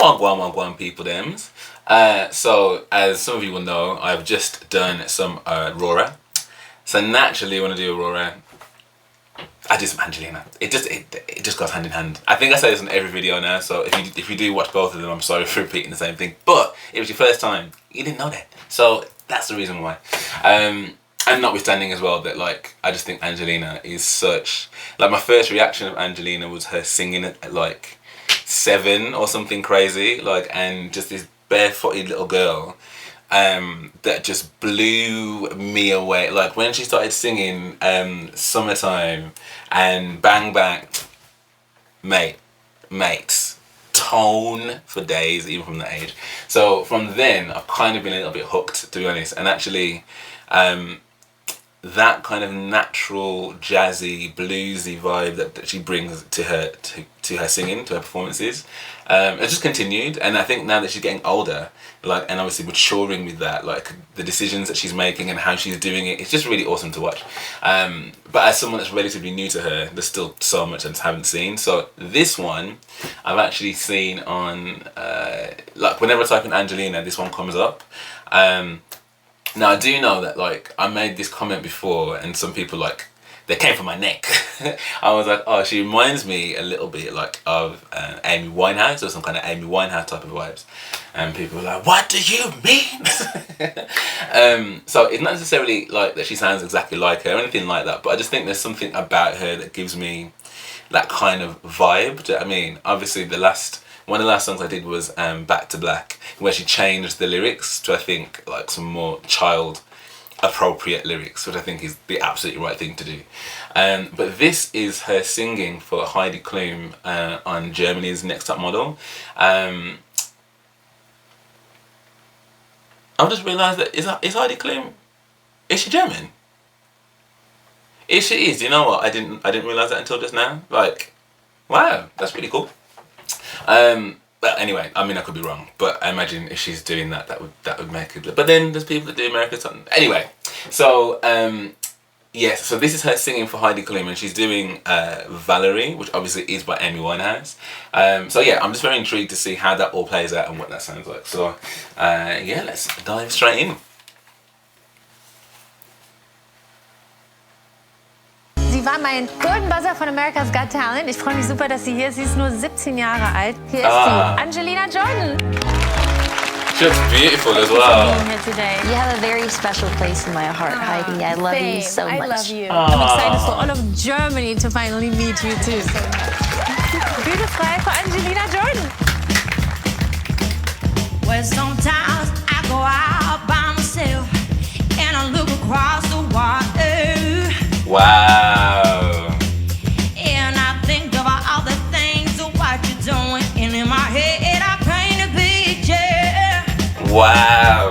Wagwan people thems. So as some of you will know, I've just done some Aurora. So naturally when I do Aurora, I do some Angelina. It just goes hand in hand. I think I say this in every video now, so if you do watch both of them, I'm sorry for repeating the same thing. But it was your first time, you didn't know that. So that's the reason why. And notwithstanding as well that like I just think Angelina is such, like my first reaction of Angelina was her singing at like 7 or something crazy, like, and just this barefooted little girl that just blew me away. Like when she started singing Summertime and Bang Bang, mates, tone for days, even from that age. So from then I've kind of been a little bit hooked, to be honest, and actually that kind of natural jazzy bluesy vibe that she brings to her singing, to her performances, it just continued. And I think now that she's getting older, like, and obviously maturing with that, like the decisions that she's making and how she's doing it, it's just really awesome to watch. But as someone that's relatively new to her, there's still so much I just haven't seen. So this one I've actually seen on like whenever I type in Angelina, this one comes up. Now I do know that like I made this comment before and some people like, they came for my neck. I was like, oh, she reminds me a little bit like of Amy Winehouse, or some kind of Amy Winehouse type of vibes. And people were like, what do you mean? So it's not necessarily like that she sounds exactly like her or anything like that, but I just think there's something about her that gives me that kind of vibe. Do you know what I mean? Obviously one of the last songs I did was Back to Black, where she changed the lyrics to, I think, like some more child appropriate lyrics, which I think is the absolutely right thing to do. But this is her singing for Heidi Klum on Germany's Next Top Model. I've just realised that is Heidi Klum, is she German? If she is, you know what? I didn't realise that until just now. Like, wow, that's really cool. But anyway, I mean I could be wrong, but I imagine if she's doing that would make it. But then there's people that do American something. Anyway, so yes, so this is her singing for Heidi Klum, and she's doing Valerie, which obviously is by Amy Winehouse. So yeah, I'm just very intrigued to see how that all plays out and what that sounds like. So yeah, let's dive straight in. Sie war mein Golden Buzzer von America's Got Talent. Ich freue mich super, dass sie hier ist. Sie ist nur 17 Jahre alt. Hier ist sie, Angelina Jordan. She looks beautiful as well. Being here today. You have a very special place in my heart, Heidi. I love you so much. I love you. I'm excited for all of Germany to finally meet you too. Bühne frei für Angelina Jordan. Well, sometimes I go out by myself and I look across the water. Wow. And I think about all the things of what you're doing, and in my head I paint a picture. Wow.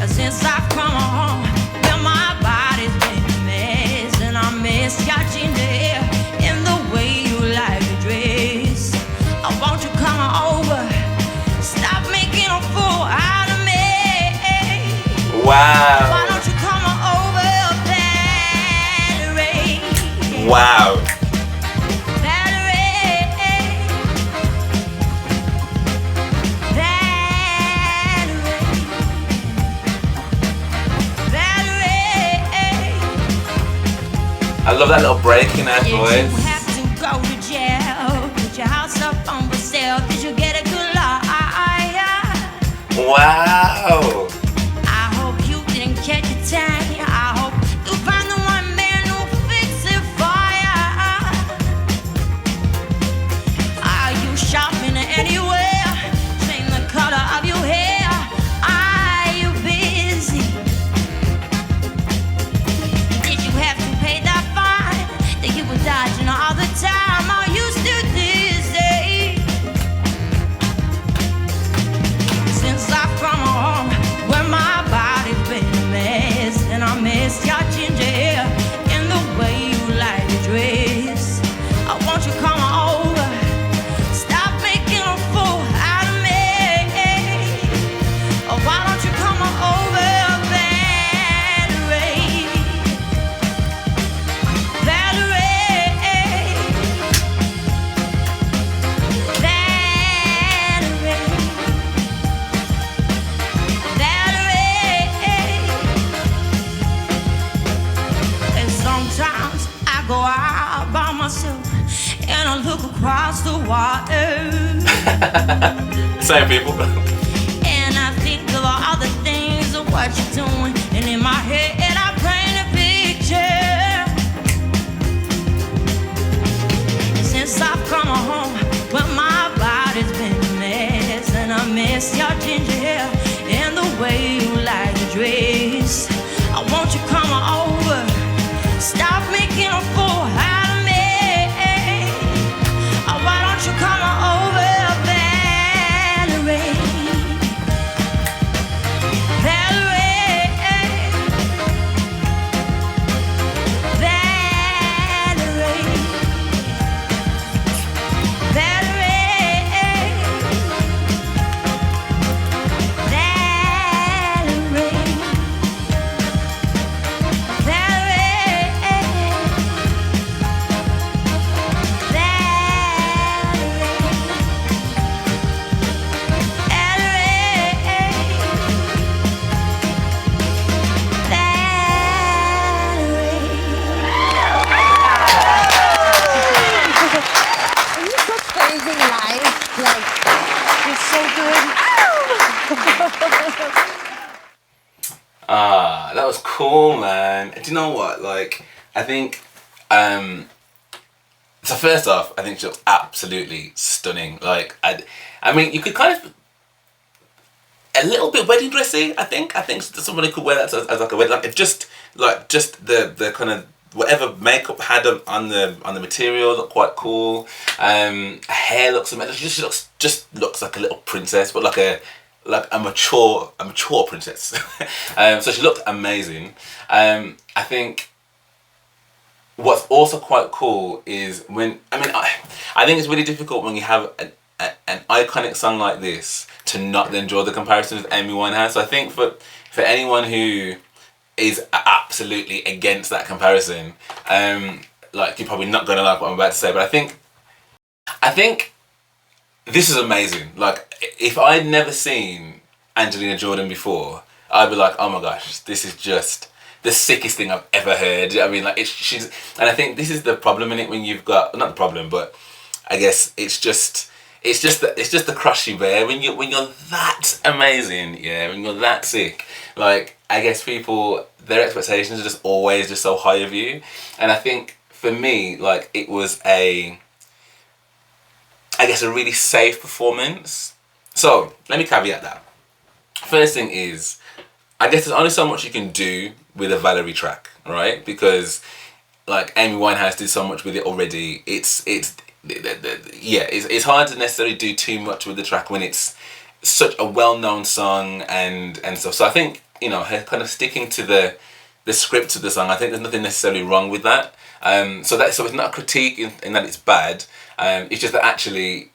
Since I've come home, well, my body's been a mess, and I miss catching there in the way you like to dress. I want you come over, stop making a fool out of me. Wow. Why don't you come over, Valerie? Wow. Valerie, I love that little break in her did voice. you have to go to jail? Put your house up on for sale. Did you get a good lie? Wow. I hope you didn't catch a tan. I hope you find the one man who'll fix it for ya. Are you shopping anywhere? Change the color of your hair. Are you busy? Did you have to pay that fine that you were dodging all the time? Are you still dizzy? Since I've come home, myself and I look across the water. Same people. And I think of all the things of what you're doing, and in my head I paint a picture. Since I've come home, well my body's been a mess, and I miss your ginger hair and the way you like to dress. I want you come over, stop making a fool out of me. Oh, why don't you come over, Valerie? Valerie, Valerie, Are you so crazy live? Like, you're so good. That was cool, man. Do you know what? Like, I think, so first off, I think she looks absolutely stunning. Like, I mean, you could kind of, a little bit wedding dressy, I think. I think somebody could wear that as like a wedding, like, just the kind of, whatever makeup had on the material looked quite cool. Her hair looks amazing. She just looks like a little princess, but like a mature princess. So she looked amazing. I think what's also quite cool is when I think it's really difficult when you have an iconic song like this to not then draw the comparison with Amy Winehouse. So I think for anyone who is absolutely against that comparison, like, you're probably not gonna like what I'm about to say, but I think this is amazing. Like, if I'd never seen Angelina Jordan before, I'd be like, oh my gosh, this is just the sickest thing I've ever heard. I mean, like, she's, and I think this is the problem in it when you've got, not the problem, but I guess it's just the crush you bear when you're that amazing, yeah, when you're that sick. Like, I guess people, their expectations are just always just so high of you, and I think for me, like, it was a really safe performance. So let me caveat that. First thing is, I guess there's only so much you can do with a Valerie track, right? Because, like, Amy Winehouse did so much with it already. It's hard to necessarily do too much with the track when it's such a well-known song and stuff. So I think, you know, her kind of sticking to the script of the song, I think there's nothing necessarily wrong with that. So it's not a critique in that it's bad. It's just that actually,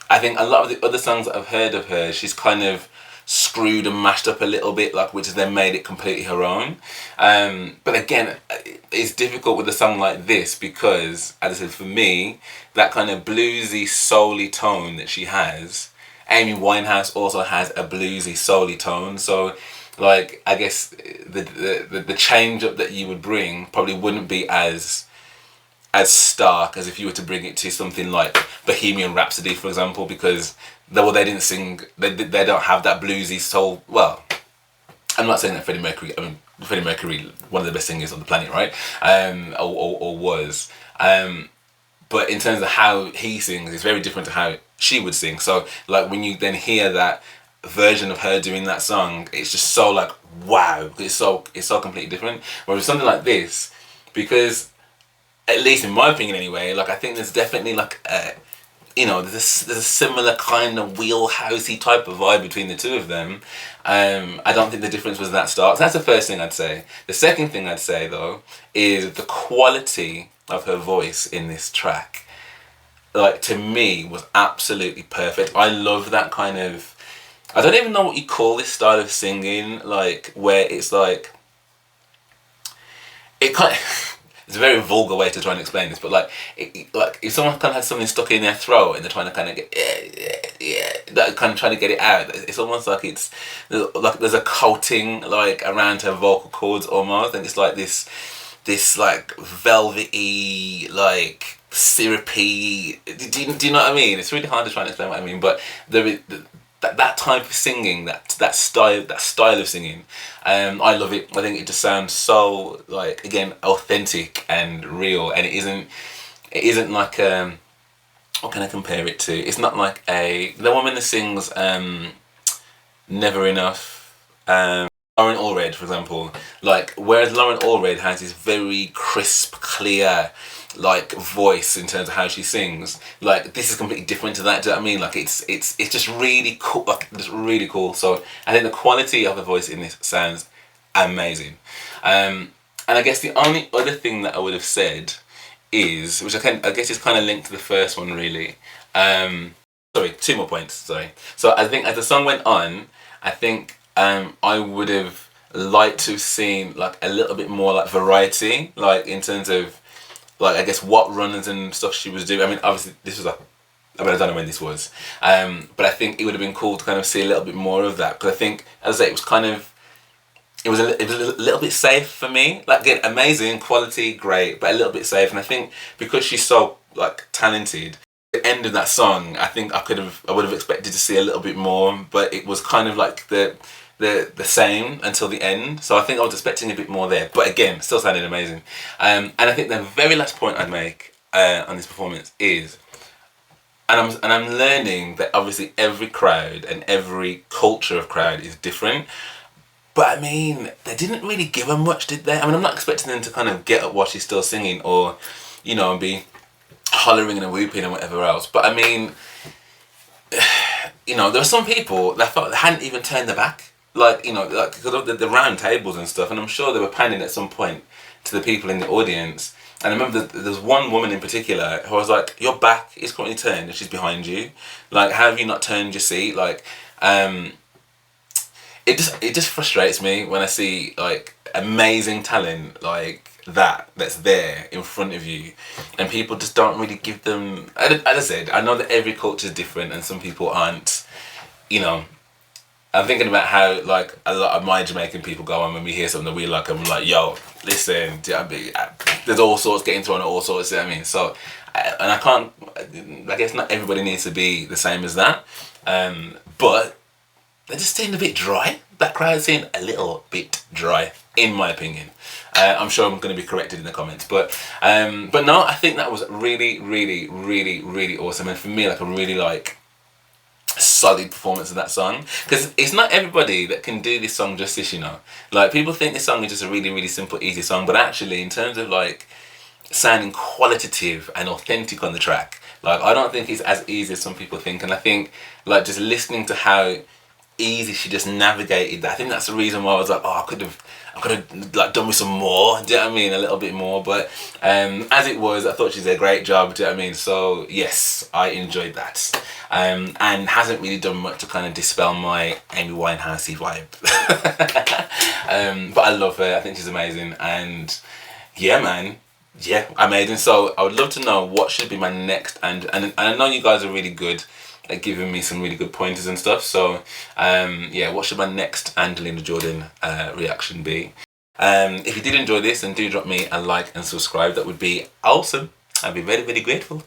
I think a lot of the other songs that I've heard of her, she's kind of screwed and mashed up a little bit, like, which has then made it completely her own. But again, it's difficult with a song like this because, as I said, for me, that kind of bluesy, soul-y tone that she has, Amy Winehouse also has a bluesy, soul-y tone. So, like, I guess the change up that you would bring probably wouldn't be as stark as if you were to bring it to something like Bohemian Rhapsody, for example, because they didn't sing, they don't have that bluesy soul. Well, I'm not saying that Freddie Mercury, one of the best singers on the planet, right? Or was. But in terms of how he sings, it's very different to how she would sing. So, like, when you then hear that version of her doing that song, it's just so, like, wow, it's so completely different. Whereas something like this, because, at least in my opinion anyway, like, I think there's definitely, like, there's a similar kind of wheelhousey type of vibe between the two of them. I don't think the difference was that stark. So that's the first thing I'd say. The second thing I'd say, though, is the quality of her voice in this track, like, to me, was absolutely perfect. I love that kind of, I don't even know what you call this style of singing, like, where it's like, it kind of, it's a very vulgar way to try and explain this, but like if someone kind of has something stuck in their throat and they're trying to kind of get kind of trying to get it out, it's almost like there's a coating, like, around her vocal cords almost, and it's like this this like velvety, like syrupy. Do you know what I mean? It's really hard to try and explain what I mean, but there is that type of singing, that style of singing. I love it. I think it just sounds so, like, again, authentic and real, and it isn't like what can I compare it to? It's not like the woman that sings Never Enough, Lauren Allred, for example. Like, whereas Lauren Allred has this very crisp, clear, like, voice in terms of how she sings, like, this is completely different to that. Do you know what I mean? Like, it's just really cool. Like, just really cool. So I think the quality of the voice in this sounds amazing. And I guess the only other thing that I would have said is, which I guess is kind of linked to the first one, really. Sorry, 2 more points. Sorry. So I think as the song went on, I think I would have liked to have seen like a little bit more like variety, like in terms of like, I guess, what runners and stuff she was doing. I mean, obviously this was I don't know when this was, but I think it would have been cool to kind of see a little bit more of that, because I think, as I say, it was a little bit safe for me. Like, again, amazing quality, great, but a little bit safe. And I think because she's so like talented, the end of that song, I think I would have expected to see a little bit more, but it was kind of like the same until the end. So I think I was expecting a bit more there, but again, still sounded amazing. And I think the very last point I'd make on this performance is, and I'm learning that obviously every crowd and every culture of crowd is different. But I mean, they didn't really give her much, did they? I mean, I'm not expecting them to kind of get up while she's still singing, or, you know, and be hollering and whooping and whatever else. But I mean, you know, there were some people that felt they hadn't even turned their back. Like, you know, like, because of the round tables and stuff, and I'm sure they were panning at some point to the people in the audience. And I remember there was one woman in particular who was like, your back is currently turned and she's behind you. Like, how have you not turned your seat? Like, it just frustrates me when I see like amazing talent like that's there in front of you, and people just don't really give them. As I said, I know that every culture is different, and some people aren't. You know, I'm thinking about how like a lot of my Jamaican people go on when we hear something that we like, and we're like, yo, listen, there's all sorts getting thrown at all sorts. You know what I mean? So, and I guess not everybody needs to be the same as that, but they just seemed a bit dry. That crowd seemed a little bit dry, in my opinion. I'm sure I'm going to be corrected in the comments, but no, I think that was really, really, really, really awesome, and for me, like a really like solid performance of that song, because it's not everybody that can do this song justice, you know. Like, people think this song is just a really, really simple, easy song, but actually, in terms of like sounding qualitative and authentic on the track, like, I don't think it's as easy as some people think, and I think like just listening to how easy she just navigated that, I think that's the reason why I was like, oh, I could have like done with some more, do you know what I mean, a little bit more, but as it was, I thought she did a great job, do you know what I mean? So yes, I enjoyed that, and hasn't really done much to kind of dispel my Amy Winehouse vibe. But I love her, I think she's amazing, and yeah, man, yeah, amazing. So I would love to know what should be my next, and I know you guys are really good at giving me some really good pointers and stuff, so yeah, what should my next Angelina Jordan reaction be? If you did enjoy this, then do drop me a like and subscribe. That would be awesome. I'd be very, very grateful.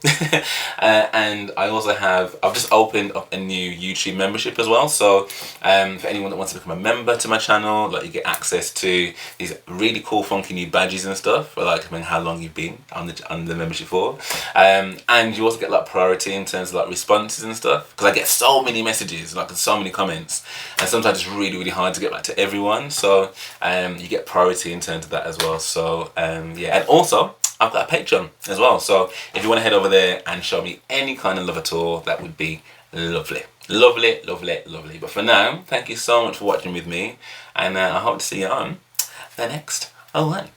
And I also I've just opened up a new YouTube membership as well, so for anyone that wants to become a member to my channel, like, you get access to these really cool funky new badges and stuff, for like, I mean, how long you've been on the membership for, and you also get like priority in terms of like responses and stuff, because I get so many messages, like so many comments, and sometimes it's really, really hard to get back to everyone, so you get priority in terms of that as well. So yeah, and also I've got a Patreon as well, so if you want to head over there and show me any kind of love at all, that would be lovely. Lovely, lovely, lovely. But for now, thank you so much for watching with me, and I hope to see you on the next one.